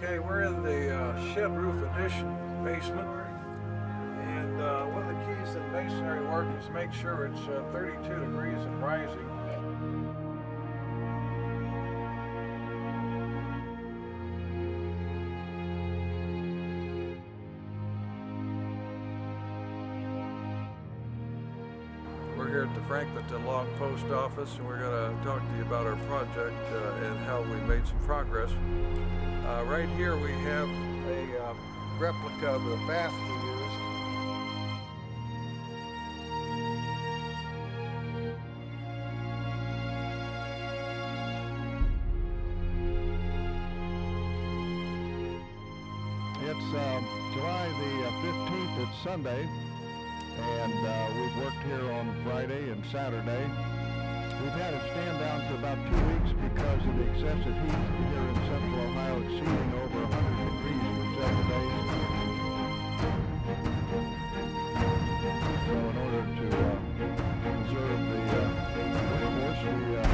Okay, we're in the shed roof addition basement, and one of the keys in masonry work is make sure it's 32 degrees and rising. We're here at the Franklinton Log Post Office, and we're going to talk to you about our project and how we made some progress. Right here we have a replica of the bath we used. It's July the 15th, it's Sunday, and we've worked here on Friday and Saturday. We've had it stand down for about 2 weeks because of the excessive heat here in Central Ohio, exceeding over 100 degrees for several days. So in order to preserve the workforce, we did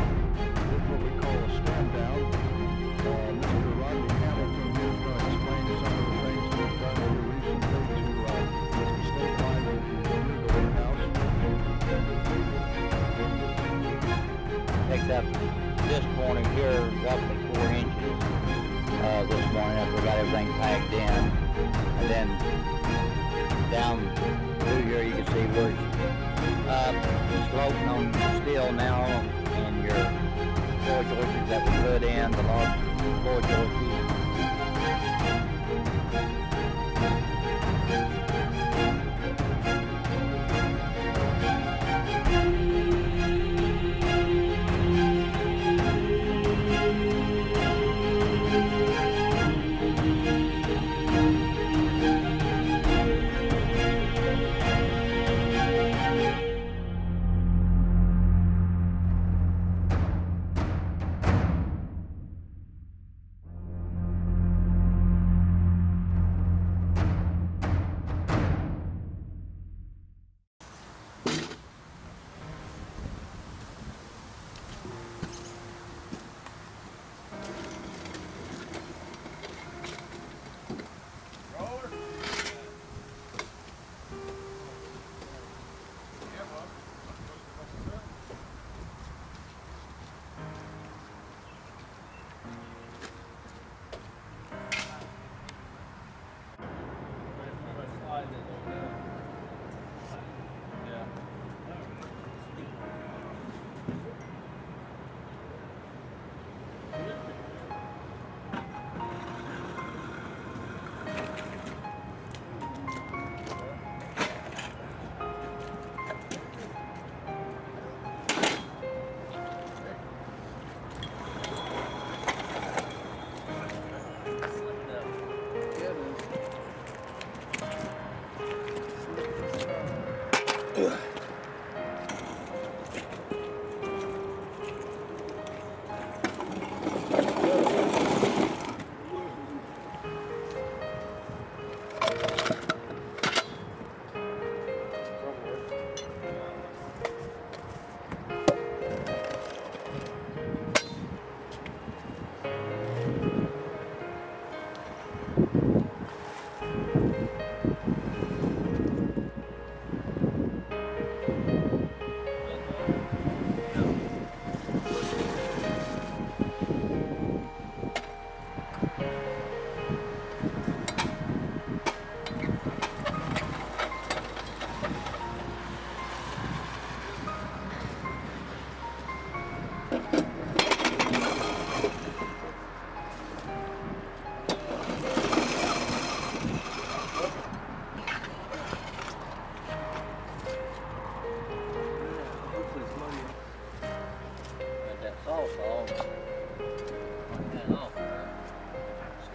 what we call a stand down. Mr. Rodney Hamilton here is going to explain some of the things we've done here recently to stabilize the warehouse. Picked up this corner here roughly 4 inches this morning after we got everything packed in, and then down through here you can see where it's sloping on steel now, and your floor joists that we put in, the large floor joists.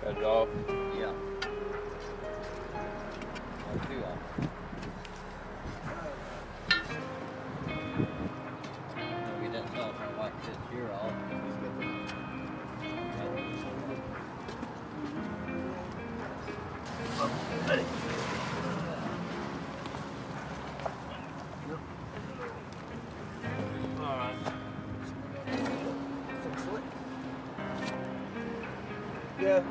Cut it off? Yeah. Or 2 off. Get that saucer like this here off. Yeah.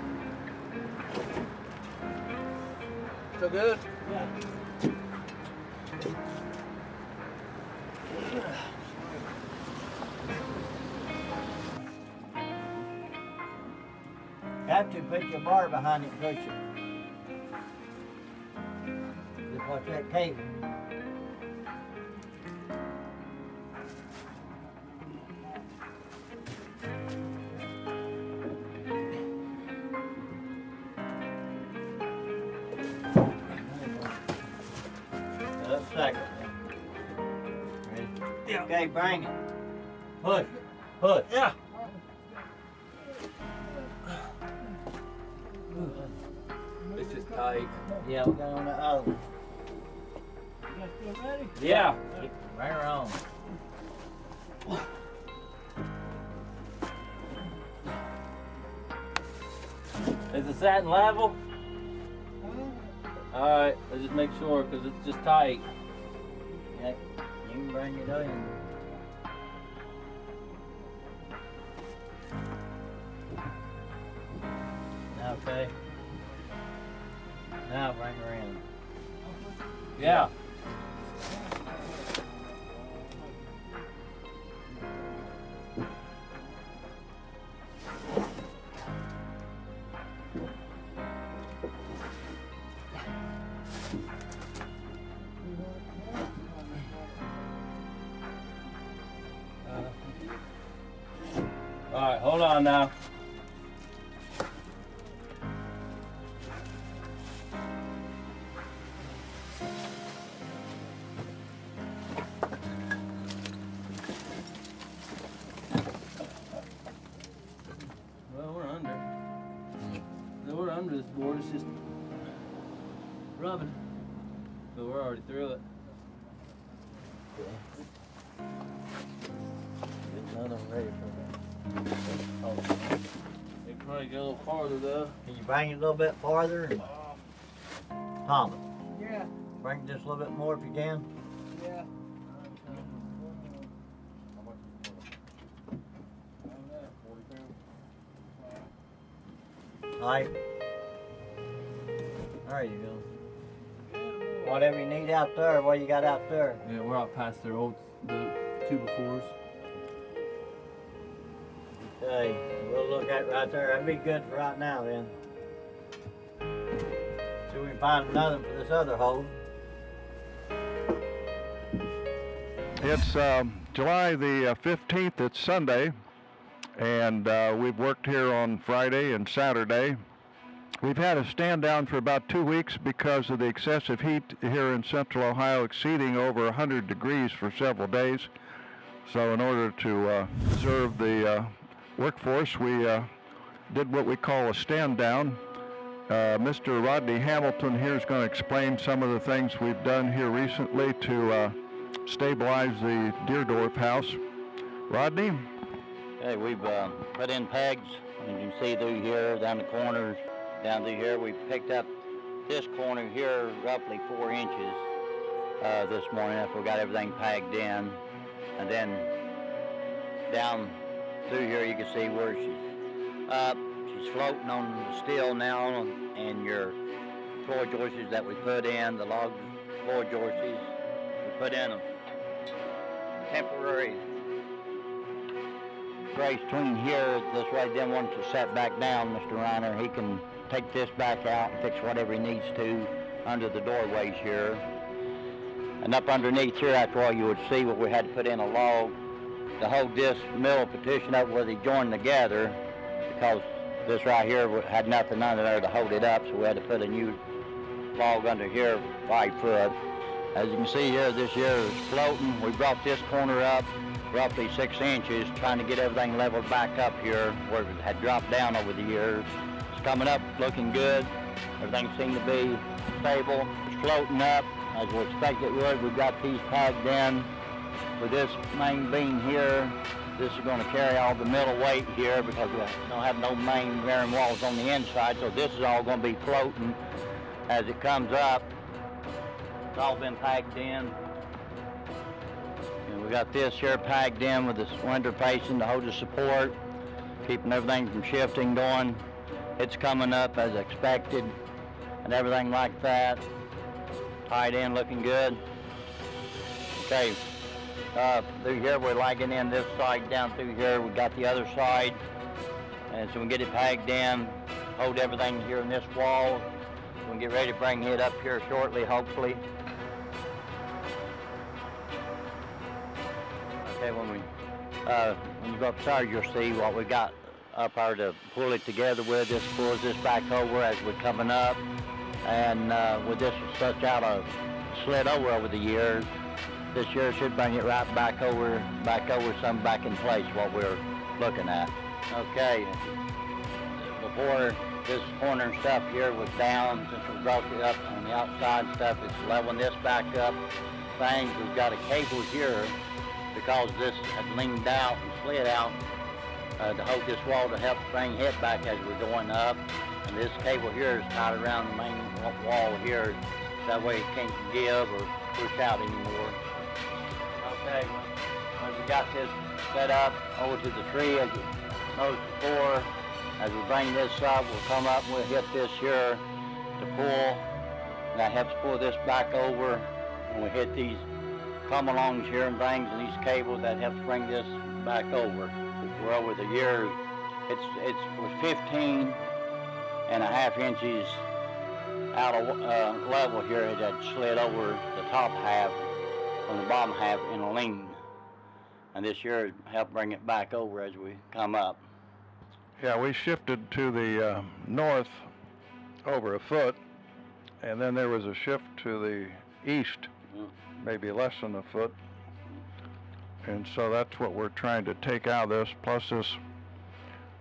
Still good? Yeah. Have to put your bar behind it and push it. Just watch that cable. That's second. Ready? Yeah. Okay, bring it. Push. Push. Yeah. It's just tight. Yeah, we're going on the other one. You guys still ready? Yeah. Bring her on. Is the satin level? Alright, let's just make sure because it's just tight. Yeah, you can bring it in. Okay. Now bring her in. Yeah. Alright, hold on now. Well, we're under. We're under this board, it's just rubbing. But we're already through it. Get another one ready for They can probably go a little farther though. Can you bring it a little bit farther? And Thomas, Yeah, bring it just a little bit more if you can. yeah. Alright. There you go. Whatever you need out there, what you got out there? Yeah, we're out past their old the 2x4s. Okay, we'll look at it right there. That'd be good for right now then. See if we can find another one for this other hole. It's July the 15th, it's Sunday, and we've worked here on Friday and Saturday. We've had a stand down for about 2 weeks because of the excessive heat here in Central Ohio, exceeding over 100 degrees for several days. So in order to preserve the workforce, we did what we call a stand down. Mr. Rodney Hamilton here is going to explain some of the things we've done here recently to stabilize the Deerdorf house. Rodney? Okay, we've put in pegs, as you can see through here, down the corners, down through here. We picked up this corner here roughly 4 inches this morning after we got everything pegged in. And then down through here you can see where she's up. She's floating on the steel now, and your floor joists that we put in, the log floor joists, we put in a temporary brace between here. This right then, once it's set back down, Mr. Reiner, he can take this back out and fix whatever he needs to under the doorways here. And up underneath here, after all, you would see what we had to put in a log to hold this middle partition up where they join together, because this right here had nothing under there to hold it up, so we had to put a new log under here 5 foot. As you can see here, this here is floating. We brought this corner up roughly 6 inches, trying to get everything leveled back up here where it had dropped down over the years. It's coming up looking good. Everything seemed to be stable. It's floating up as we expected it would. We've got these tagged in with this main beam here. This is going to carry all the middle weight here because we don't have no main bearing walls on the inside, so this is all going to be floating as it comes up. It's all been packed in. And we got this here packed in with this window facing to hold the support, keeping everything from shifting going. It's coming up as expected and everything like that. Tied in, looking good. Okay, through here we're lagging in this side down through here. We got the other side, and so we get it pegged in, hold everything here in this wall. We'll get ready to bring it up here shortly, hopefully. Okay, when you go upstairs, you'll see what we got up there to pull it together with. This pulls this back over as we're coming up, and with this such out a slid over the years, this year should bring it right back over some back in place what we're looking at. Okay, before this corner and stuff here was down, since we broke it up on the outside and stuff, it's leveling this back up. Things, we've got a cable here because this had leaned out and slid out to hold this wall to help bring it back as we're going up. And this cable here is tied around the main wall here. That way it can't give or push out anymore. Okay, when we got this set up over to the tree, as you noticed before, as we bring this up, we'll come up and we'll hit this here to pull. And that helps pull this back over. And we hit these come-alongs here and things and these cables that helps bring this back over. We're over the years, it was 15.5 inches out of level here. It had slid over the top half from the bottom half in a lean. And this year helped bring it back over as we come up. Yeah, we shifted to the north over a foot, and then there was a shift to the east, maybe less than a foot. And so that's what we're trying to take out of this, plus this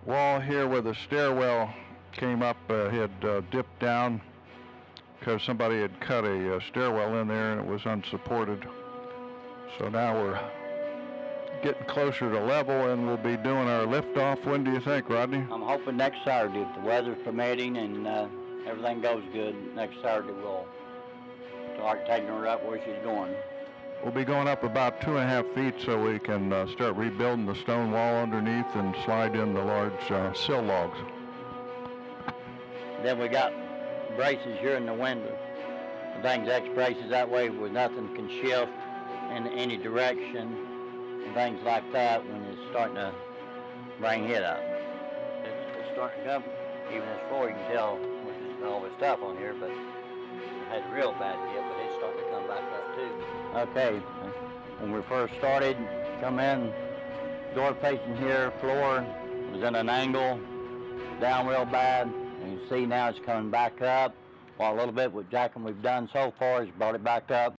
wall here where the stairwell came up had dipped down because somebody had cut a stairwell in there and it was unsupported. So now we're getting closer to level and we'll be doing our liftoff. When do you think, Rodney? I'm hoping next Saturday, if the weather's permitting and everything goes good, next Saturday we'll start taking her up where she's going. We'll be going up about 2.5 feet so we can start rebuilding the stone wall underneath and slide in the large sill logs. Then we got braces here in the window. The things X braces that way where nothing can shift in any direction and things like that when it's starting to bring it up. It's starting to come, even this floor you can tell with all this stuff on here, but it had a real bad dip, but it's starting to come back up too. Okay, when we first started, come in, door facing here, floor was in an angle, down real bad. And you see now it's coming back up. Well, a little bit with jacking we've done so far has brought it back up.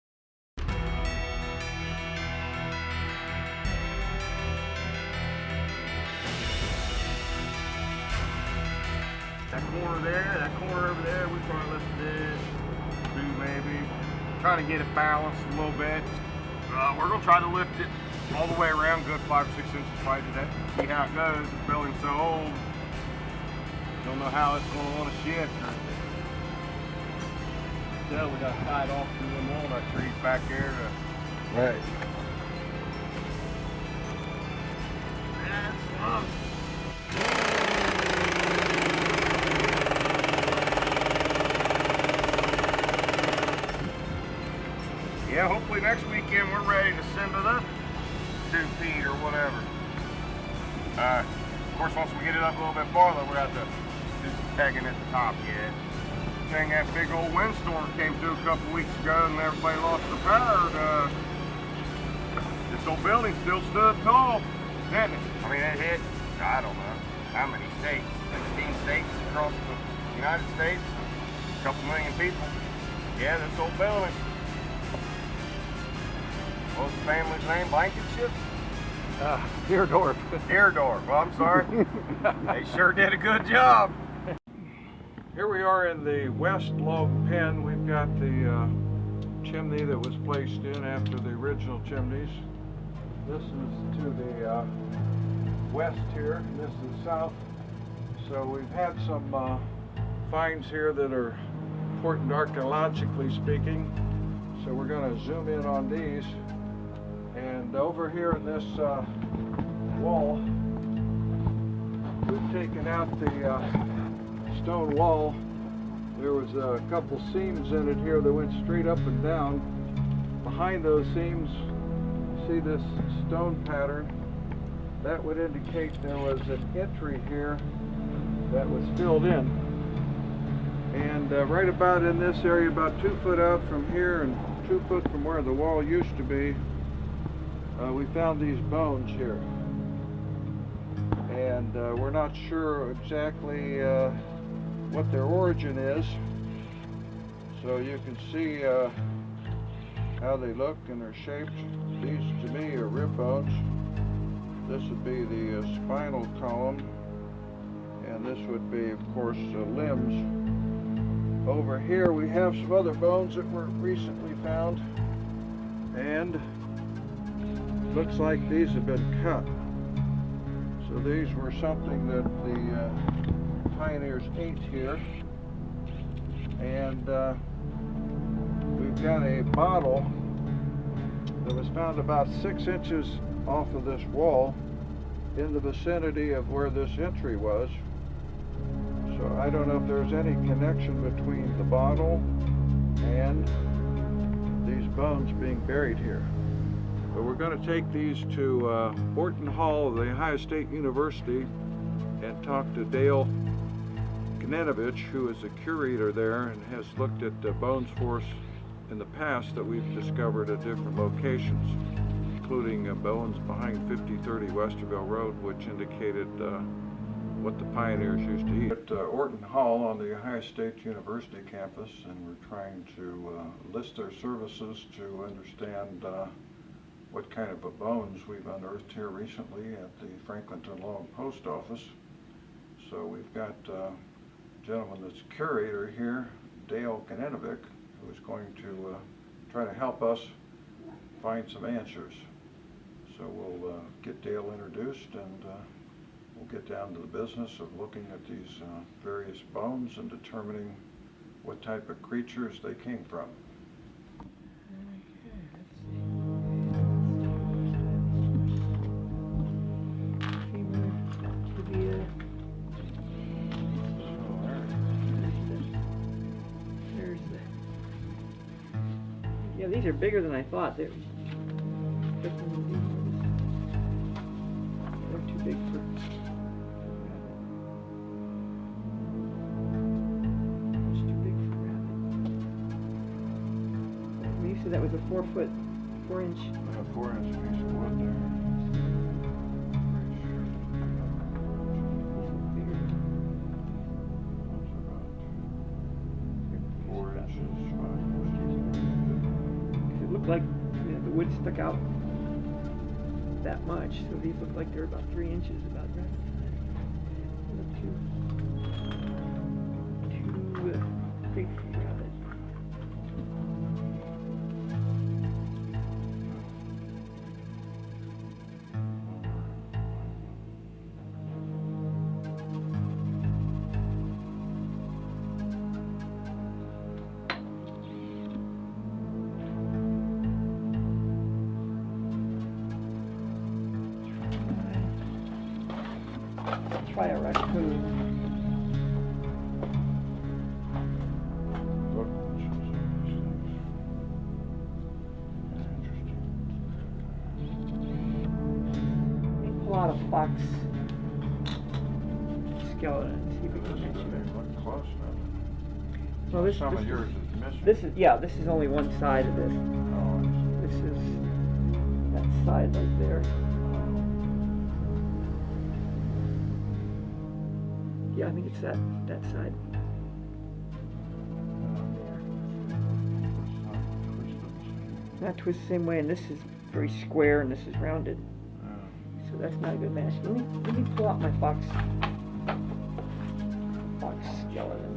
That corner over there, we probably lifted it, 2 maybe. Trying to get it balanced a little bit. We're gonna try to lift it all the way around, good 5 or 6 inches probably today. See how it goes. The building's so old. Don't know how it's gonna want to shift. Still, we got tied off to them walnut trees back there. Right. That's yeah, hopefully next weekend we're ready to send it up 2 feet or whatever. Of course, once we get it up a little bit farther, we're going to have to do some pegging at the top yet. Saying that big old windstorm came through a couple weeks ago and everybody lost their power. This old building still stood tall, didn't it? I mean, it hit, I don't know, how many states? 16 states across the United States, a couple million people. Yeah, this old building. What was the family's name? Blankenship? Deerdorf. Deerdorf. Well, I'm sorry. They sure did a good job. Here we are in the west log pen. We've got the chimney that was placed in after the original chimneys. This is to the west here, and this is south. So we've had some finds here that are important archaeologically speaking. So we're going to zoom in on these. And over here in this wall, we've taken out the stone wall. There was a couple seams in it here that went straight up and down. Behind those seams, see this stone pattern? That would indicate there was an entry here that was filled in. And right about in this area, about 2 foot out from here and 2 foot from where the wall used to be, we found these bones here. And we're not sure exactly what their origin is. So you can see how they look and they're shaped. These to me are rib bones. This would be the spinal column, and this would be, of course, limbs. Over here we have some other bones that were recently found, and looks like these have been cut. So these were something that the pioneers ate here. And we've got a bottle that was found about 6 inches off of this wall in the vicinity of where this entry was. So I don't know if there's any connection between the bottle and these bones being buried here. But we're going to take these to Orton Hall of the Ohio State University and talk to Dale Knenovich, who is a curator there and has looked at bones for us in the past that we've discovered at different locations, including bones behind 5030 Westerville Road, which indicated what the pioneers used to eat. At Orton Hall on the Ohio State University campus, and we're trying to list their services to understand what kind of bones we've unearthed here recently at the Franklinton Log Post Office. So we've got a gentleman that's curator here, Dale Knenovich, who is going to try to help us find some answers. So we'll get Dale introduced, and we'll get down to the business of looking at these various bones and determining what type of creatures they came from. Yeah, these are bigger than I thought. They're too big for. It's too big for rabbit. You said that was a 4 inch. 4 inch piece of wood there. Like, you know, the wood stuck out that much, so these look like they're about 3 inches, about right. Too big for rabbit. Try a raccoon. Pull out a fox skeleton and see if we can match it. Look close now. Well, this Some of yours is missing. This is only one side of this. Oh, This is that side right there. Yeah, I think it's that side. Not twisted the same way, and this is very square, and this is rounded. So that's not a good match. Let me pull out my fox skeleton.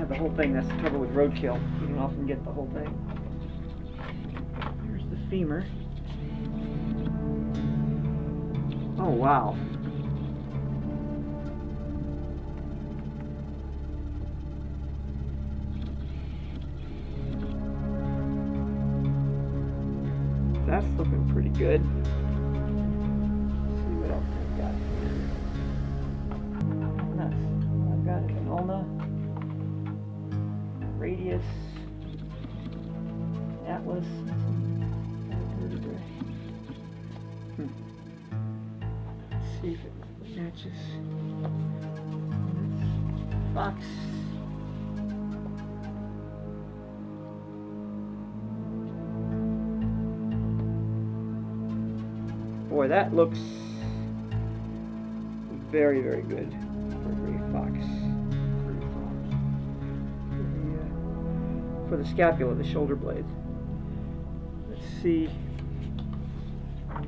The whole thing, that's the trouble with roadkill. You can often get the whole thing. Here's the femur. Oh, wow. that's looking pretty good. Let's see what else I've got here. Nuts. I've got an ulna, radius, atlas, vertebrae. Let's see if it matches. Fox. Boy, that looks very, very good for a gray fox. For the scapula, the shoulder blades. Let's see what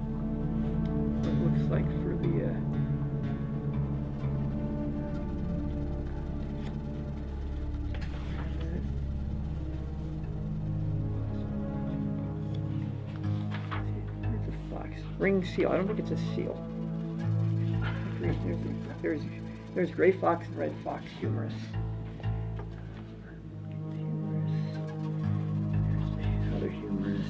it looks like for the where's the fox? Ring seal. I don't think it's a seal. There's gray fox and red fox humorous. Humorous.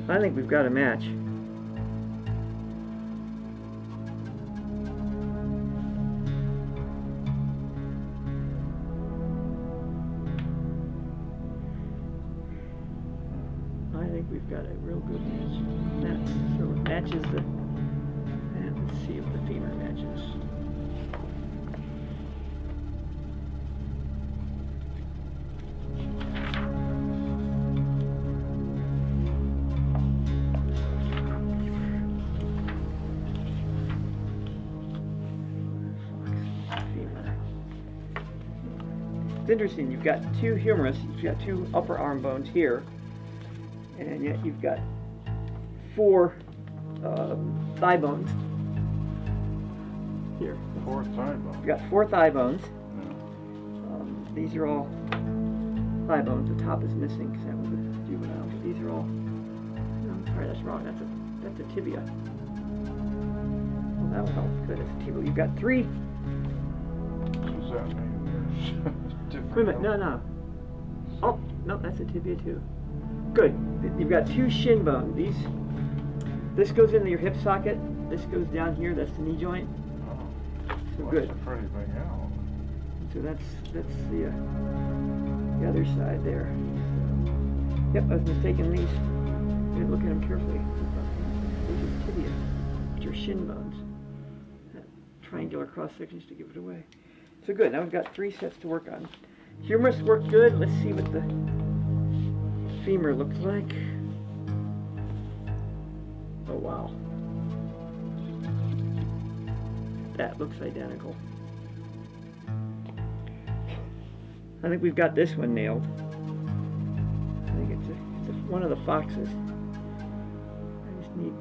I think we've got a match. I think we've got a real good match. So it matches the. And let's see if the femur matches. It's interesting, you've got two humerus, you've got two upper arm bones here, and yet you've got four thigh bones here. Four thigh bones. You've got four thigh bones. Yeah. These are all thigh bones. The top is missing because that was a juvenile, but these are all, no, I'm sorry, that's wrong. That's a tibia. Well, that will help. Good, it's a tibia. You've got three. What's that mean? There's Wait a minute, no. Oh, no, that's a tibia too. Good. You've got two shin bones. This goes into your hip socket. This goes down here. That's the knee joint. Oh, So well, good. that's a pretty big owl. So that's the other side there. So, yep, I was mistaken. These. I didn't look at them carefully. These are tibia, which are shin bones. That triangular cross sections to give it away. So good. Now we've got three sets to work on. Humerus worked good. Let's see what the femur looks like. Oh wow. That looks identical. I think we've got this one nailed. I think it's one of the foxes. I just need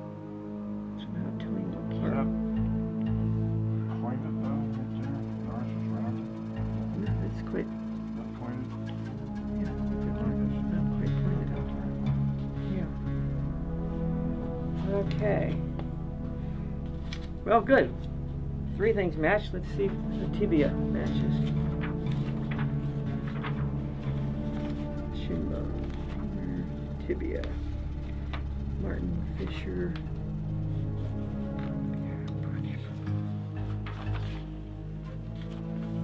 somehow telling what Is part. that pointed though, right there? Ours is rounded. Yeah, it's quite. Is that pointed? Yeah, it's not quite pointed out. Yeah. Okay. Well, good. Three things match. Let's see if the tibia matches. Shin bone, tibia, Martin Fisher.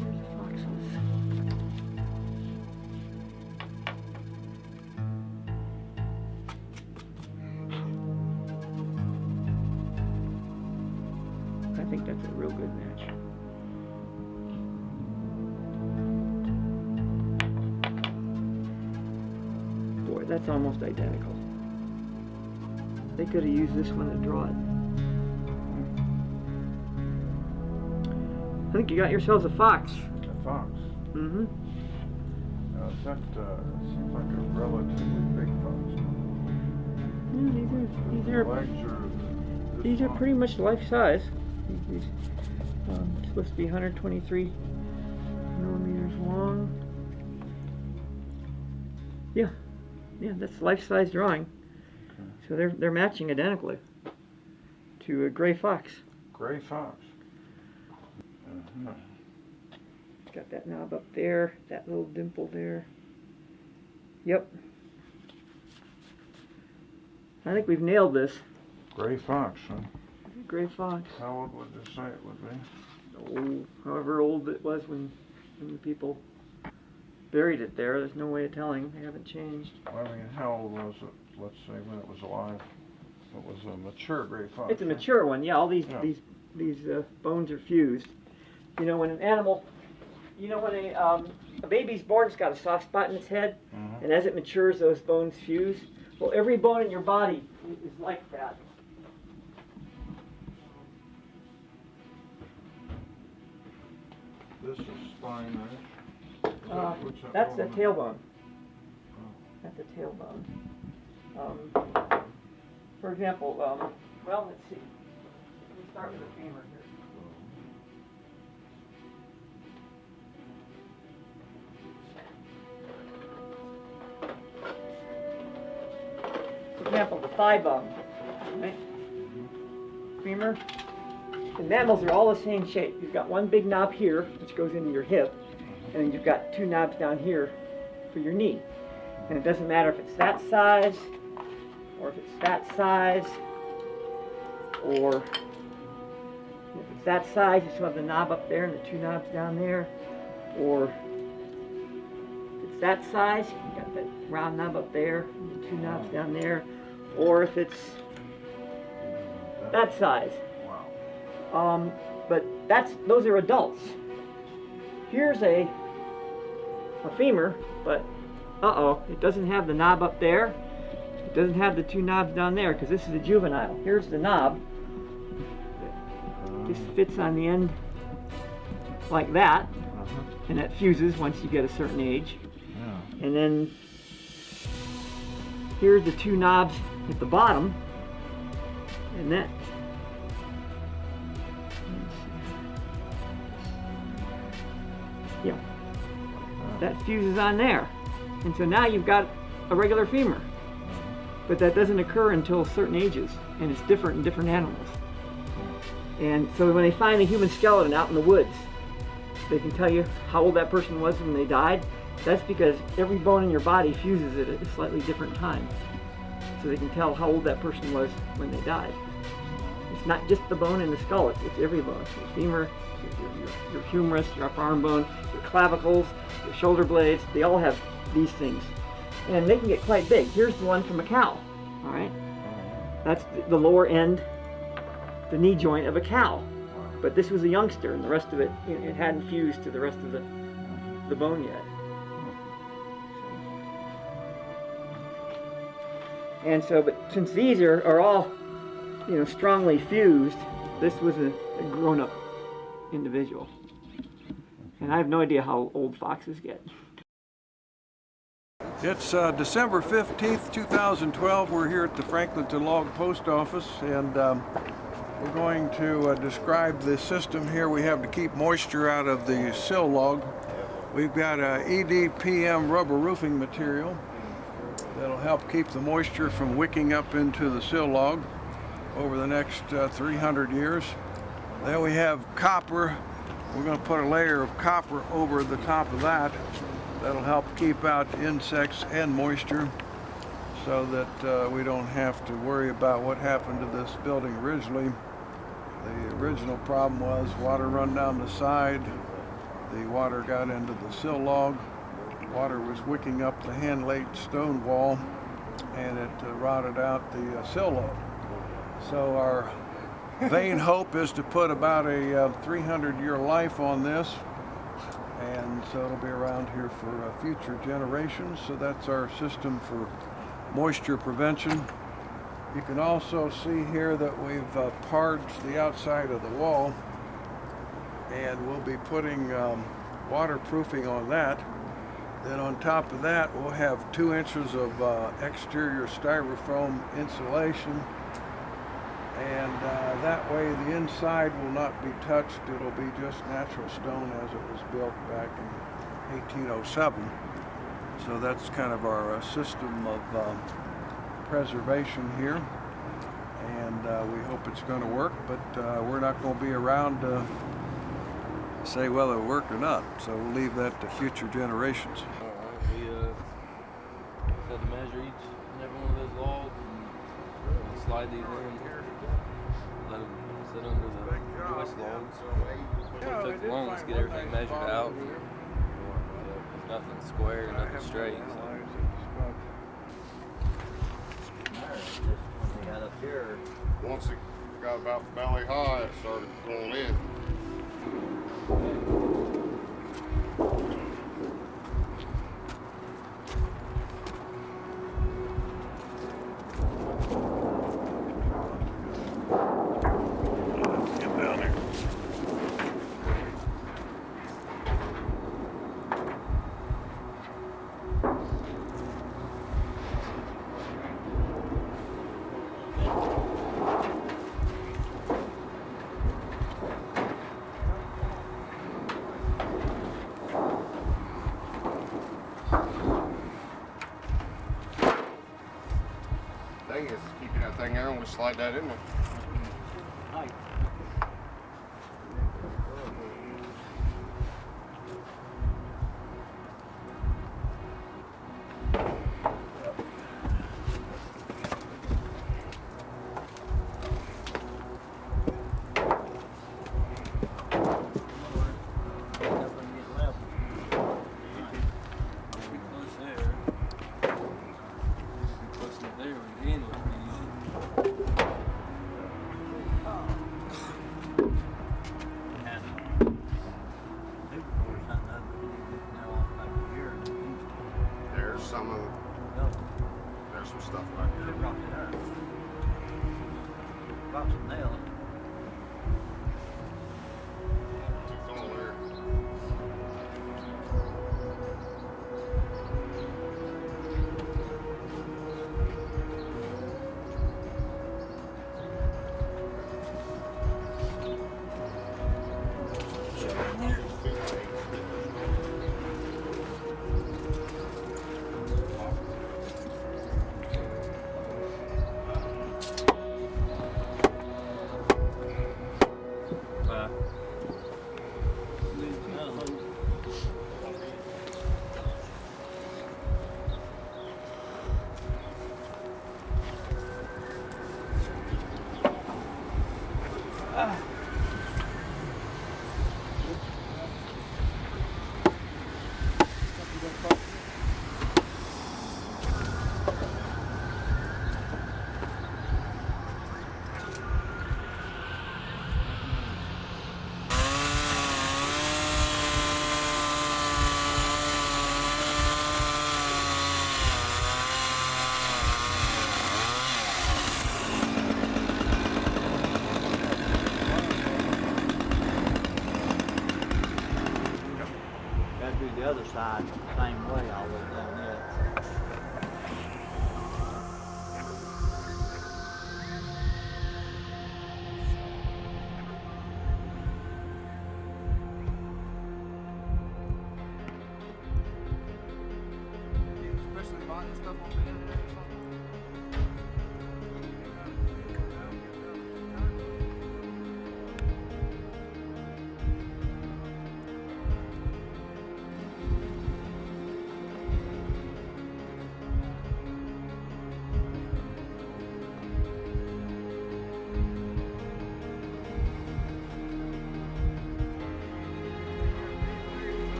There's the foxes. I think that's a real good match. Boy, that's almost identical. They could have used this one to draw it. I think you got yourselves a fox. A fox. Mm-hmm. That seems like a relatively big fox. These are pretty much life size. These supposed to be 123 millimeters long. Yeah, that's life size drawing. Okay. So they're matching identically to a gray fox. Gray fox. got that knob up there, that little dimple there. Yep. I think we've nailed this. Gray fox, huh? Gray fox. How old would this say it would be? Oh, however old it was when the people buried it there. There's no way of telling. They haven't changed. Well, I mean, how old was it? Let's say when it was alive. It was a mature gray fox. It's a mature one. Yeah, all these Yeah. these bones are fused. You know, when an animal, you know, when a baby's born, it's got a soft spot in its head, and as it matures, those bones fuse. Well, every bone in your body is like that. This is spine, right? That's the tailbone. That's the tailbone. For example, well, let's see. Let me start with the femur here. For example, the thigh bone, right? Femur. The mammals are all the same shape. You've got one big knob here, which goes into your hip, and then you've got two knobs down here for your knee. And it doesn't matter if it's that size, or if it's that size, or if it's that size, you still have the knob up there and the two knobs down there, or if it's that size, you got that round knob up there and the two knobs down there, or if it's that size. But those are adults. Here's a femur, but it doesn't have the knob up there. It doesn't have the two knobs down there because this is a juvenile. Here's the knob. This fits on the end like that, and that fuses once you get a certain age. Yeah. And then here's the two knobs at the bottom, and that. Yeah, that fuses on there, and so now you've got a regular femur, but that doesn't occur until certain ages, and it's different in different animals. And so when they find a human skeleton out in the woods, they can tell you how old that person was when they died. That's because every bone in your body fuses at a slightly different time, so they can tell how old that person was when they died. It's not just the bone in the skull, it's every bone. Your femur, your humerus, your upper arm bone, your clavicles, your shoulder blades, they all have these things. And they can get quite big. Here's the one from a cow, all right? That's the lower end, the knee joint of a cow. But this was a youngster, and the rest of it, it hadn't fused to the rest of the bone yet. And so, but since these are all, strongly fused, this was a grown-up individual. And I have no idea how old foxes get. It's December 15th, 2012. We're here at the Franklinton Log Post Office, and we're going to describe the system here we have to keep moisture out of the sill log. We've got EDPM rubber roofing material that'll help keep the moisture from wicking up into the sill log over the next 300 years. Then we have copper. We're going to put a layer of copper over the top of that. That'll help keep out insects and moisture so that we don't have to worry about what happened to this building originally. The original problem was water run down the side. The water got into the sill log. Water was wicking up the hand-laid stone wall, and it rotted out the sill log. So our vain hope is to put about a 300-year life on this, and so it'll be around here for future generations. So that's our system for moisture prevention. You can also see here that we've parged the outside of the wall, and we'll be putting waterproofing on that. Then on top of that, we'll have 2 inches of exterior styrofoam insulation, and that way the inside will not be touched. It'll be just natural stone as it was built back in 1807. So that's kind of our system of preservation here, and we hope it's going to work, but we're not going to be around say whether it worked or not. So we'll leave that to future generations. All right, we had to measure each and every one of those logs and slide these in. Let them sit under the joist logs. It took long to get everything measured out. There's nothing square, nothing straight. So. Once it got about belly high, it started going in. Get down there. Thing is keeping that thing there and we slide that in there. There's some stuff right here. Got some nails. It's all there. The other side, same way, all the way down there. Especially buying stuff on the internet or something.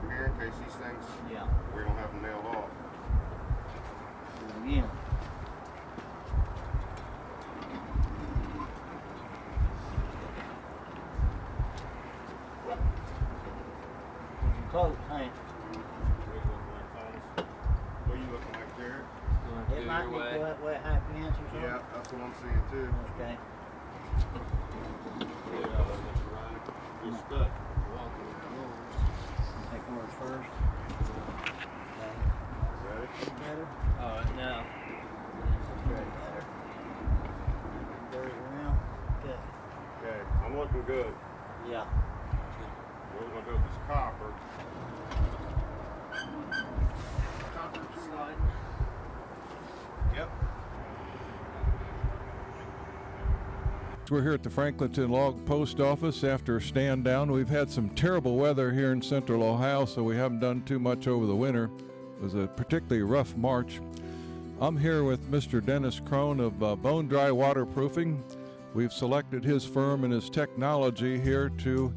from here in case these things, Yeah. we don't have them nailed off. Again. Close, ain't What are you looking like there? it? It might be that way, half inch or something. Yeah, that's what I'm seeing too. Okay. You're stuck. Take yours first. Ready? Better. Alright, now. Straight better. Goes around. Okay. Okay, I'm looking good. Yeah. We're gonna go with this copper. Slide. Yep. We're here at the Franklinton Log Post Office after a stand down. We've had some terrible weather here in central Ohio, so we haven't done too much over the winter. It was a particularly rough March. I'm here with Mr. Dennis Crone of Bone Dry Waterproofing. We've selected his firm and his technology here to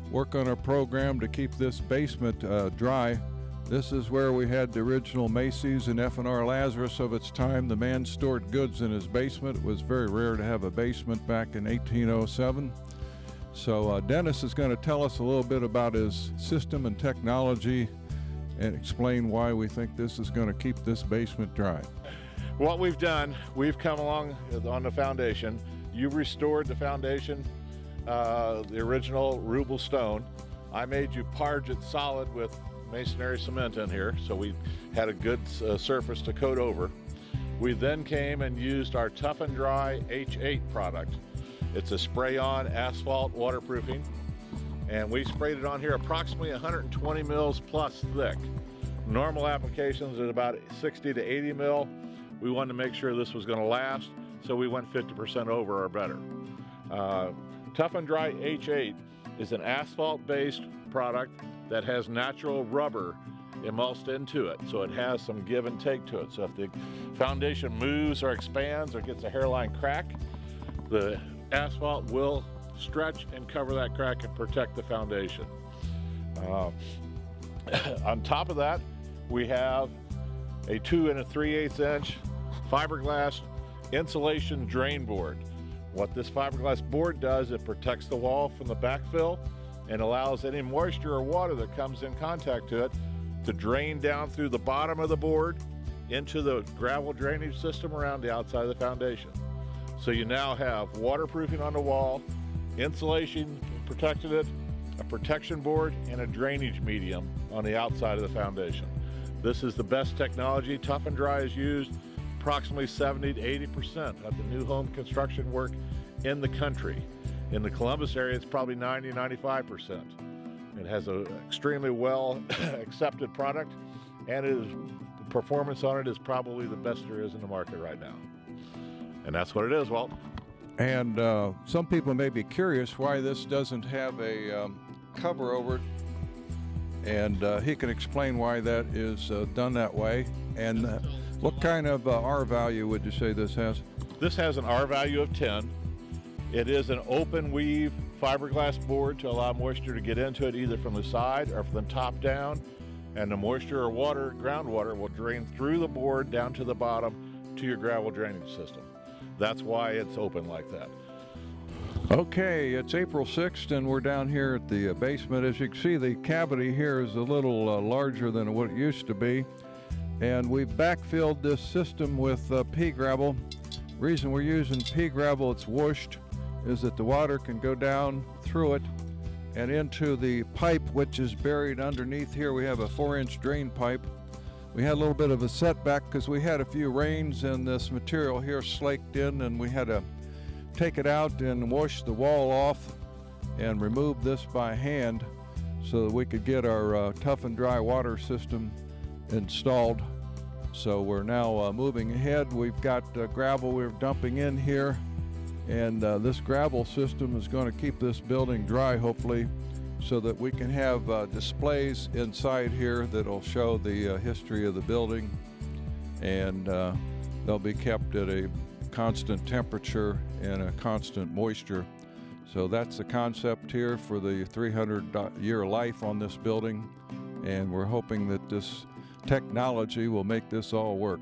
work on a program to keep this basement dry. This is where we had the original Macy's and F&R Lazarus of its time. The man stored goods in his basement. It was very rare to have a basement back in 1807. So Dennis is going to tell us a little bit about his system and technology and explain why we think this is going to keep this basement dry. What we've done, we've come along on the foundation. You restored the foundation, the original ruble stone. I made you parge it solid with masonry cement in here, so we had a good surface to coat over. We then came and used our Tough and Dry H8 product. It's a spray-on asphalt waterproofing, and we sprayed it on here approximately 120 mils plus thick. Normal applications at about 60 to 80 mil. We wanted to make sure this was going to last, so we went 50% over or better. Tough and Dry H8 is an asphalt-based product that has natural rubber emulsed into it, so it has some give and take to it. So if the foundation moves or expands or gets a hairline crack, the asphalt will stretch and cover that crack and protect the foundation. On top of that, we have a 2 3/8 inch fiberglass insulation drain board. What this fiberglass board does, it protects the wall from the backfill and allows any moisture or water that comes in contact to it to drain down through the bottom of the board into the gravel drainage system around the outside of the foundation. So you now have waterproofing on the wall, insulation protecting it, a protection board, and a drainage medium on the outside of the foundation. This is the best technology. Tough and Dry is used approximately 70 to 80% of the new home construction work in the country. In the Columbus area, it's probably 90, 95%. It has an extremely well accepted product, and the performance on it is probably the best there is in the market right now. And that's what it is, Walt. And some people may be curious why this doesn't have a cover over it, and he can explain why that is done that way. And what kind of R value would you say this has? This has an R value of 10. It is an open weave fiberglass board to allow moisture to get into it either from the side or from the top down, and the moisture or water, groundwater, will drain through the board down to the bottom to your gravel drainage system. That's why it's open like that. Okay, it's April 6th and we're down here at the basement. As you can see, the cavity here is a little larger than what it used to be, and we've backfilled this system with pea gravel. Reason we're using pea gravel, it's whooshed, is that the water can go down through it and into the pipe, which is buried underneath here. We have a 4-inch drain pipe. We had a little bit of a setback because we had a few rains and this material here slaked in, and we had to take it out and wash the wall off and remove this by hand so that we could get our Tough and Dry water system installed. So we're now moving ahead. We've got gravel we're dumping in here, and this gravel system is going to keep this building dry, hopefully, so that we can have displays inside here that'll show the history of the building, and they'll be kept at a constant temperature and a constant moisture. So that's the concept here for the 300-year life on this building. and we're hoping that this technology will make this all work.